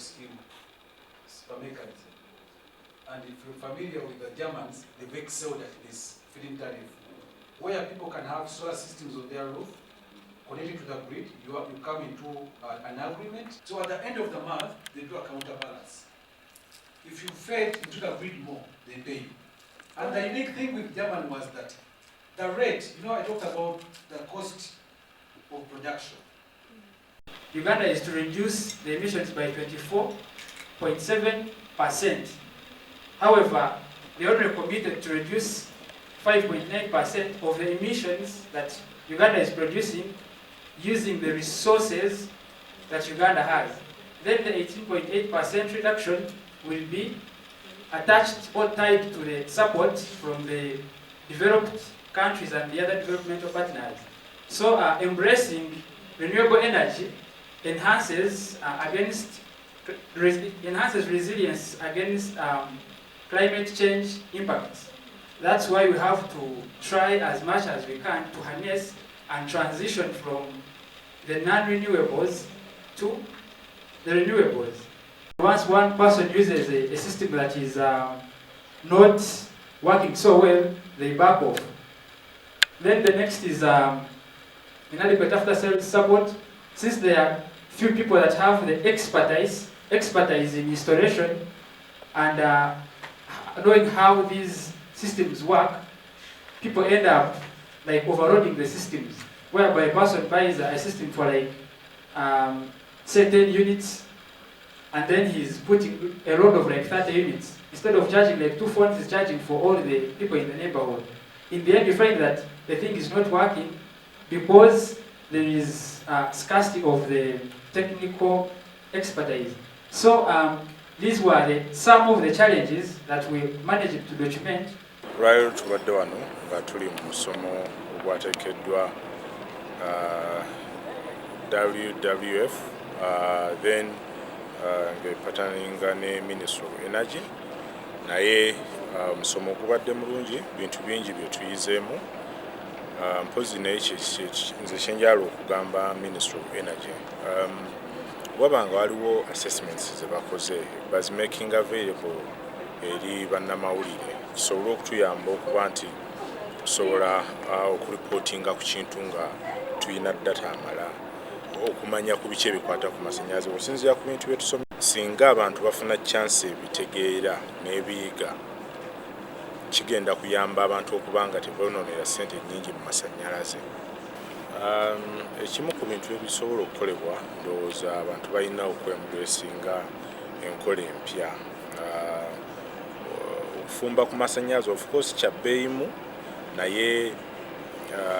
scheme mechanism. And if you're familiar with the Germans, they've excelled at this feed-in tariff, where people can have solar systems on their roof, connected to the grid. You come into an agreement. So at the end of the month, they do a counterbalance. If you fed into the grid more, they pay you. And the unique thing with German was that the rate, I talked about the cost of production. Uganda is to reduce the emissions by 24.7%. However, they only committed to reduce 5.9% of the emissions that Uganda is producing using the resources that Uganda has. Then the 18.8% reduction will be attached or tied to the support from the developed countries and the other developmental partners. So embracing renewable energy enhances resilience against climate change impacts. That's why we have to try as much as we can to harness and transition from the non-renewables to the renewables. Once one person uses a system that is not working so well, they back off. Then the next is inadequate after-sales support. Since there are few people that have the expertise in installation and knowing how these systems work, people end up overloading the systems, whereby a person buys a system for say 10 units, and then he's putting a load of 30 units. Instead of charging 2 phones, he's charging for all the people in the neighborhood. In the end, you find that the thing is not working because there is scarcity of the technical expertise. So these were some of the challenges that we managed to document. Lwaliro tubadde wano nga tuli mu musomo ogwateekeddwa WWF then ng'epataninga ne Ministry of Energy, naye omusomo gubadde mulungi, bintu bingi bye tuyizeemu. Mpozi naye nze kyenjala okugamba Ministry of Energy, wabanga waliwo assessments ze bakoze was making available eri bannamawulire, kisobole okutuyamba okuba nti tusobola okureportinga ku kintu nga tuyina data amala okumanya ku biki ebikwata ku masannyalaze okusinziira ku bintu bye tusomye. Singa abantu bafuna chance ebitegeera n'ebiyiga, kigenda kuyamba abantu okuba nga tebononera ssente nnyingi mu masannyalaze. Ekimu ku bintu ebisobola okukolebwa, ndowooza abantu balina okwembulesinga enkola empya. Okufumba ku masannyalaze of course kya bbeeyimu, naye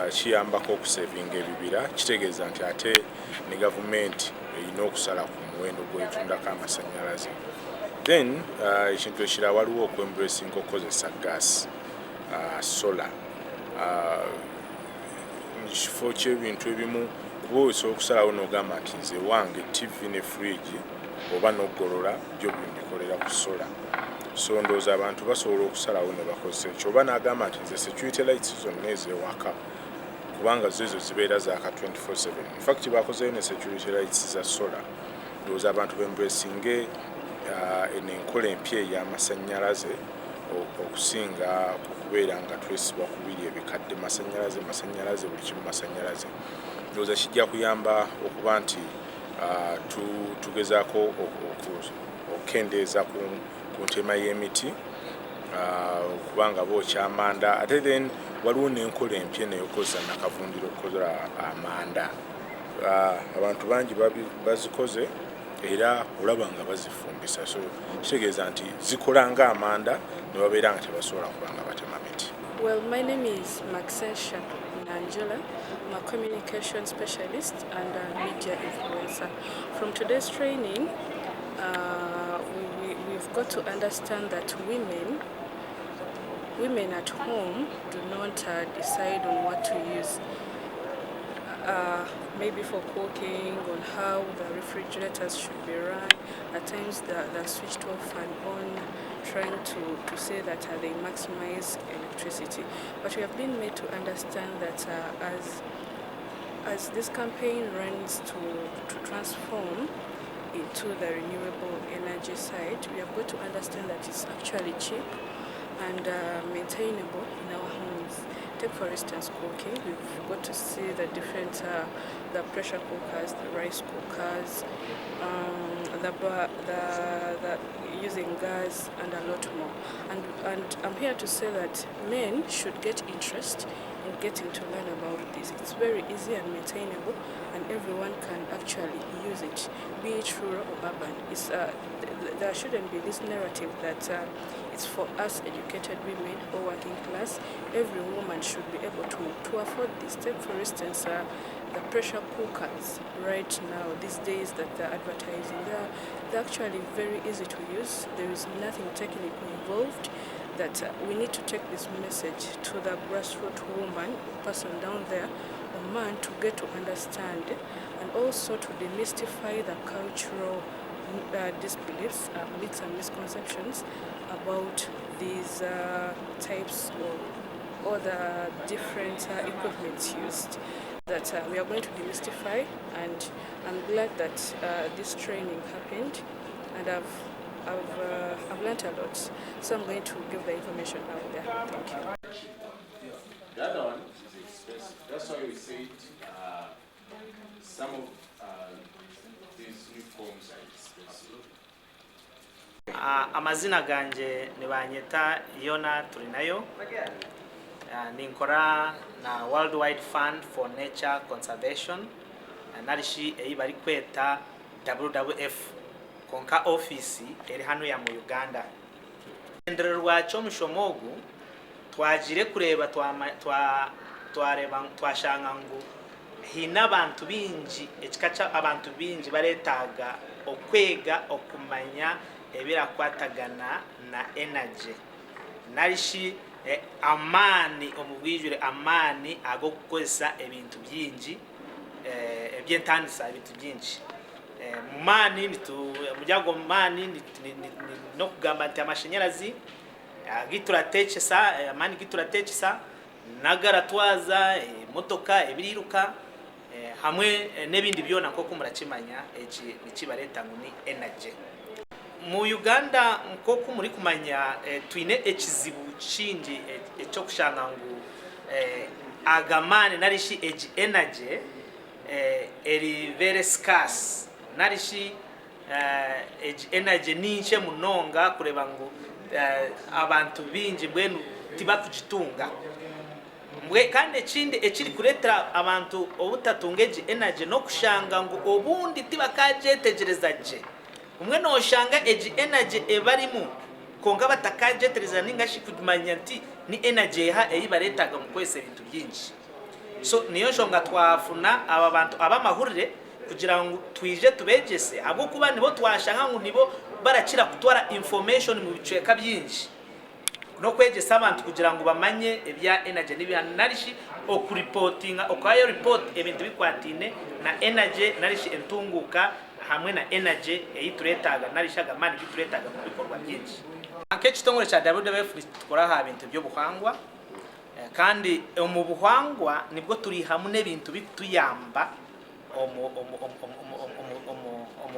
kiyambako okusevinga ebibira. Kitegeeza nti ate ne gavumenti erina okusala ku muwendo gw'etundako amasannyalaze. Then ekintu ekirala waliwo okwembulesinga okukozesa gaasi, solar. Kifo ky'ebintu ebimu kuba osobola okusalawo n'ogamba nti nze wange TV ne fridge oba n'oggolola byo bikolera ku solar. So ndowooza abantu basobola okusalawo ne bakozesa ekyo, oba n'agamba nti nze security lights zonna ez'ewaka kubanga zo zibeera zaaka 24/7. In fact bakozeyo ne security lights za solar. Ndowooza abantu bembulesinge enkola empya ey'amasannyalaze okusinga okubeera nga twesibwa ku biri ebikadde masannyalaze buli kimu masannyalaze. Ndowooza kijja kuyamba okuba nti tugezaako okukendeeza ku ntema y'emiti okubanga bookya amanda. Ate then waliwo n'enkola empya neyokozesa nakavundiro okukola amanda. Abantu bangi bazikoze era olaba nga bazifumbisa, so kitegeeza nti zikola nga amanda ne babeera nga tebasobola kuba nga batema miti. Well, my name is Maxensha Nanjula. I'm a communication specialist and a media influencer. From today's training, we've got to understand that women at home do not decide on what to use. Maybe for cooking, on how the refrigerators should be run. At times they're switched off and on, trying to say that they maximize electricity. But we have been made to understand that as this campaign runs to transform into the renewable energy side, we have got to understand that it's actually cheap and maintainable in our homes. Take for instance cooking. We've got to see the different, the pressure cookers, the rice cookers, the using gas and a lot more. And I'm here to say that men should get interest in getting to learn about this. It's very easy and maintainable, and everyone can actually use it, be it rural or urban. There shouldn't be this narrative that it's for us educated women or working class. Every woman should be able to afford this. Take for instance the pressure cookers right now, these days that they're advertising, they're actually very easy to use. There is nothing technical involved. That we need to take this message to the grassroots woman, person down there, or man, to get to understand, and also to demystify the cultural disbeliefs, myths and misconceptions about these types or the different equipments used. That we are going to demystify, and I'm glad that this training happened, and I've learned a lot, so I'm going to give the information out there. Thank you. The other one is expensive. That's why we said some of these new forms are expensive. Amazina ganje nibanyeta Yona Turinayo. Ninkora na Worldwide Fund for Nature Conservation. Narishi bari kweta WWF konka office eri hano ya mu Uganda. Endero rwacho mushomogu twagire kureba twashanga ngo hina abantu bingi ekikaca abantu bingi baretaga okwega okumanya ebirakwatagana na energy narishi amani omubwijure amani ago kukozesa ebintu byingi ebyentandisa ebintu byingi mani mujyago mani no kugamba nti amashanyarazi gituratechesa amani gituratechesa nagaratwaza motoka ebiriruka hamwe nebindi byona ko kumurakimanya eki nikibareta ngo ni energy mu Uganda nkoko muri kumanya twine ekizibu kingi ekyo kushanga ngo agamane narishi energy eri very scarce narishi energy ninche munonga kureba ngo abantu bingi bwenu tibakugitunga mbwe kandi ekindi ekiri kuretera abantu obutatunga energy no kushanga ngo obundi tibakajetegereza je umwe no shanga energy ebarimu konga batakajetereza ningashi kudumanya nti ni energy ha eyibaretaga mu kwese ibintu byinshi so niyo shonga twafuna aba bantu abamahurire kugira ngo twije tubegese abo kuba nibo twashanga ngo nibo barakira kutwara information mu biceka byinshi no kwegesa abantu kugira ngo bamanye ebya energy narishi okuripotinga okayo report ebintu bikwatine na energy narishi entunguka hamwe na energy eyituretaga narishaga mani bituretaga mu bikorwa byinshi akechi tongore cha WWF tukora ha bintu byo buhangwa kandi mu buhangwa nibwo turi hamwe n'ibintu bituyamba omu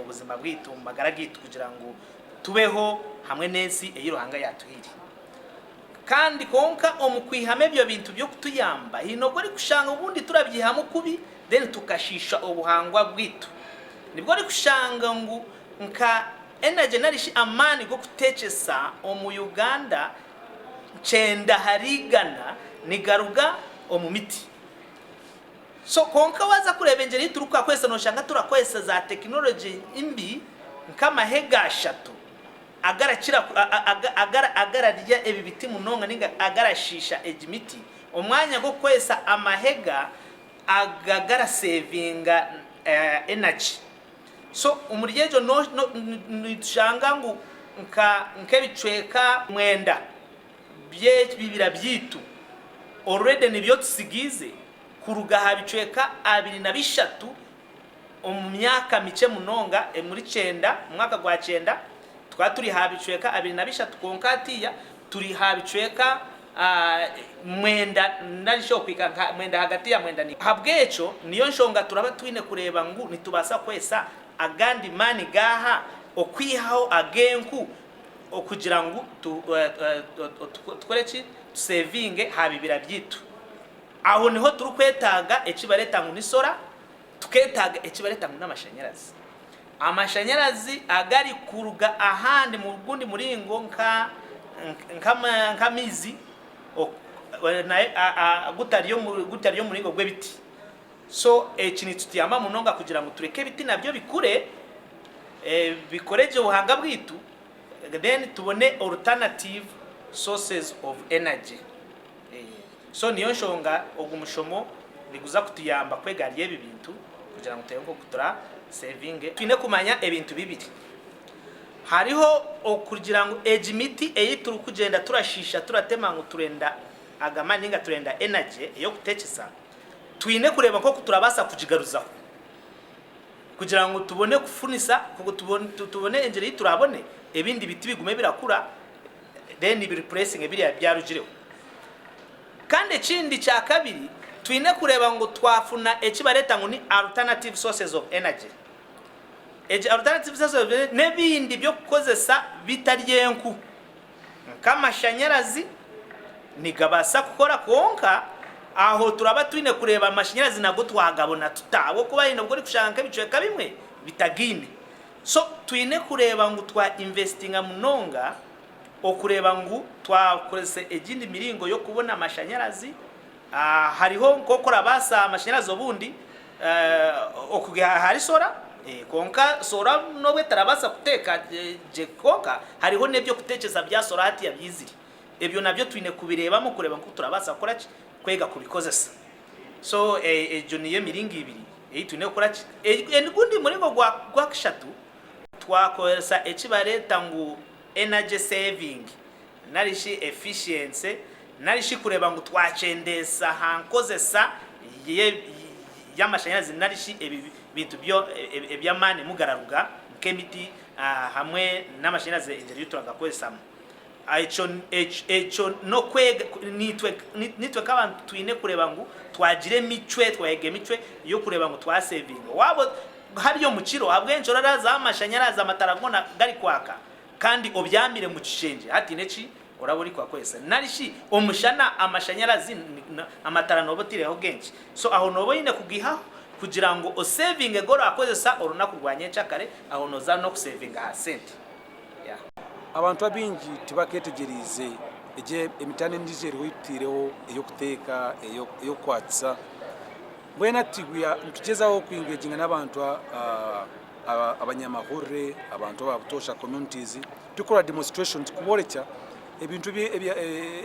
buzima bwitu magara gitu kugira ngo tubeho hamwe nensi eyiruhanga yatuhiri kandi konka omukwihame byo bintu byo kutuyamba hinobwo ari kushanga ubundi turabyihamu kubi then tukashisha obuhangwa bwitu nibwo ari kushanga ngo nka energy narishi amani go kutechesa omu Uganda chenda harigana nigaruga omu miti so konka waza kurebengera ituruka kwese no shanga turakwesa za technology imbi nkama hega shatu agararya ebi biti munonga ninga agarashisha ejimiti omwanya go kwesa amahega agagara savinga energy so umuryejo no nitushanga ngo nkebicweka mwenda bibira byitu already nibyo tusigize kuruga habicweka 23 mu myaka mice munonga muri 9 mwaka gwa 9 twaturi habicweka 23 konkatiya turi habicweka mwenda narisho kwika mwenda hagati ya mwenda ni habwecho niyo nshonga turaba twine kureba ngu nitubasa kwesa agandi mani gaha okwihaho agenku okugira ngu tukoreki tusevinge habibira byitu aho niho turi kwetaga ekibareta ngu nisora tuketaga ekibareta ngu n'amashanyarazi amashanyarazi agari kuruga ahandi mu gundi muringo nka mizi gutariyo muringo gw'ebiti so ekini tutiyama munonga kugira ngo tureke ebiti nabyo bikure bikoreje ubuhanga bwitu then tubone alternative sources of energy so niyo nshonga ogumushomo biguza kutuyamba kwegariye ebi bintu kugira ngo tuyengo kutura saving twine kumanya ebintu bibiri hariho okugira ngo ejimiti eyituru kugenda turashisha turatema ngo turenda agamani nga turenda energy yo kutekesa twine kureba ko turabasa kujigaruzaho kugira ngo tubone kufunisa kuko tubone engeri turabone ebindi biti bigume birakura then bi replacing ebiri byarugireho kandi ekindi cya kabiri twine kureba ngo twafuna ekibareta ngo ni alternative sources of energy alternative sources of energy nebindi byo kukozesa bitaryenku nk'amashanyarazi nigabasa gukora konka aho turaba twine kureba amashanyarazi nago twagabona tutawo kuba ino bwo kushaka bicweka bimwe bitagine so twine kureba ngo twa investinga munonga okureba ngo twakorese ejindi miringo yo kubona amashanyarazi hariho kokora basa amashanyarazi obundi okuga hari sora konka sora nobwe tarabasa kuteka je konka hariho nebyo kutekeza bya sora hati ya byiziri ebyo nabyo twine kubireba mu kureba ngo turabasa gukora kwega kubikozesa so ejo niye miringi ibiri twine gukora gundi muringo gwa kishatu twakoresa ekibareta ngo energy saving narishi efficiency narishi kureba ngo twacendesa hankozesa y'amashanyarazi narishi ebintu byo ebyamane mugararuga kemiti hamwe n'amashanyarazi engeri turagakozesamo echo no kwega nitwe kabantu twine kureba ngo twagire micwe twahege micwe yo kureba ngo twa saving wabo hariyo mukiro abwenjo raraza amashanyarazi amataragona gari kwaka kandi obyamire mu kishenje hati neki uraburi kwa kwesa narishi omushana amashanyarazi amatara nobotire genshi so aho nobo yine kugiha kugira ngo o saving egora akozesa oruna kurwanye cyakare aho noza no saving ha sente yeah abantu abingi tibaketegerize eje emitane ndizero witireho eyo kuteka eyo kwatsa bwena tiguya tugezaho kwingeginga n'abantu abanyamahurre abantu abutosha communities tukora demonstrations kuborecha ebintu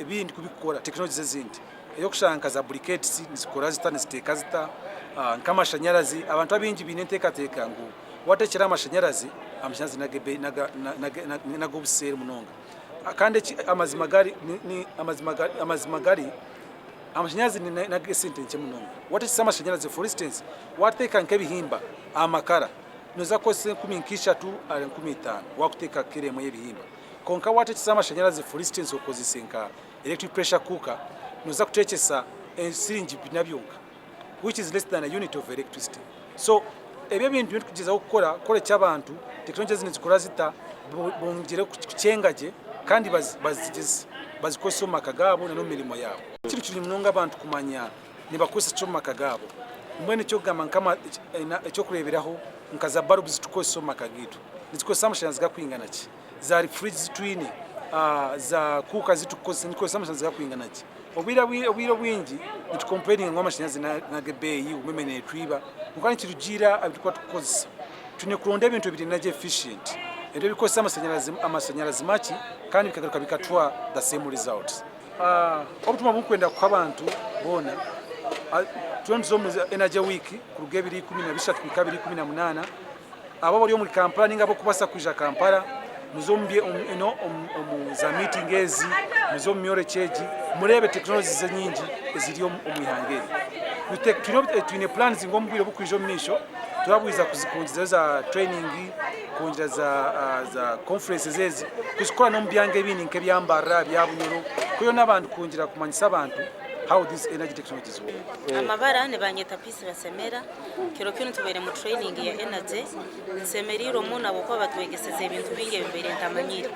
ebindi kubikora technologies ezindi eyo kushanka za briquettes nizikora zitane ziteka zita nkamashanyarazi abantu abingi binenteka teka ngo watekera amashanyarazi nagobusere munonga kandi amazimagari ni amazimagari amashanyarazi na sente nche munonga watekisa amashanyarazi for instance wateka nkebihimba amakara noza kose kuminkisha tu ari 15 wakuteka kiremo y'ebihimba konka watekisa amashanyarazi for instance okozisenka electric pressure cooker noza kutekesa syringe binabyonka which is less than a unit of electricity so ebyo bintu tukugeza gukora kore cy'abantu technologies nizikora zita bongere kucengaje kandi bazikoso makagabo no mirimo yabo kiri kiri munonga abantu kumanya nibakosa cyo makagabo mwene cyo gama nkama cyo kureberaho nkaza bulbs zitukoso makagitu nizikosa amashanyarazi gakwingana ki za fridge zitwine za kuka zitukosa nikosa amashanyarazi gakwingana ki obira bwingi nitukomplaining ngo amashanyarazi na gebeyi umemene twiba ngani kirugira abitwa tukoza tune kuronda ibintu biri naje efficient endo bikosa amashanyarazi machi kandi bikagaruka bikatwa the same result obutuma bukwenda kwa abantu bona tuenzo mu energy week kuruge 2013 2018 abo bari muri Kampala ngabo kubasa kuja Kampala muzombye za meeting ezi muzommyore cheji murebe technologies nyingi eziriyo omwihangeri twine plans ng'omubwire bukwija mumisho turabwiza kuzikungiza za training kungira za conferences ezi kuzikora no mbyange bini nkebyambara byabunyoro kuyo n'abantu kungira kumanyisa abantu how this energy technologies work. Amabara ne banyeta pisi basemera kiro kino tubere mu training ya energy nsemeriro muna boko batwegeseze ibintu binge bimbere ntamanyira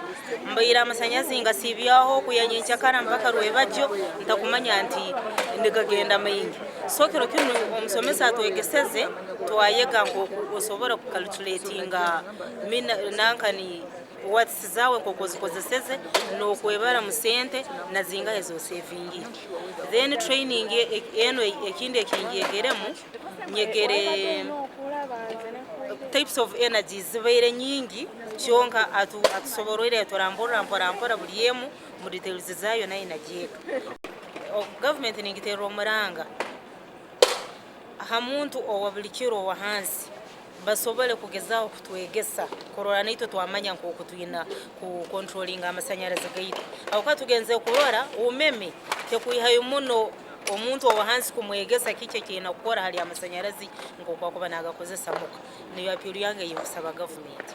mbayira amasanyazi ngasibyaho kuyanyica kana mpaka ruwebajyo ntakumanya nti ndigagenda mayingi so kiro kino omusomesa atwegeseze twayega ngo usobora ku calculatinga mina nankani what's zawe kokozeseze no kwebara musente na zinga ezo saving then training eno ekinde ekingegeremu nyegere types of energies zibaire nyingi kyonka atusoborere torambora buliyemu mu details zayo na inajeka government ningitero maranga hamuntu owabulikiro wa hansi basobole kugezaho kutwegesa korora nito twamanya nko kutwina ku controlling amasanyarazi gaito aho katugenze kurora umeme ke kuyihayo muno omuntu owahansi kumwegesa kice kina gukora hali amasanyarazi ngo kwa kuba nagakozesa muka niyo apiro yange yibusaba government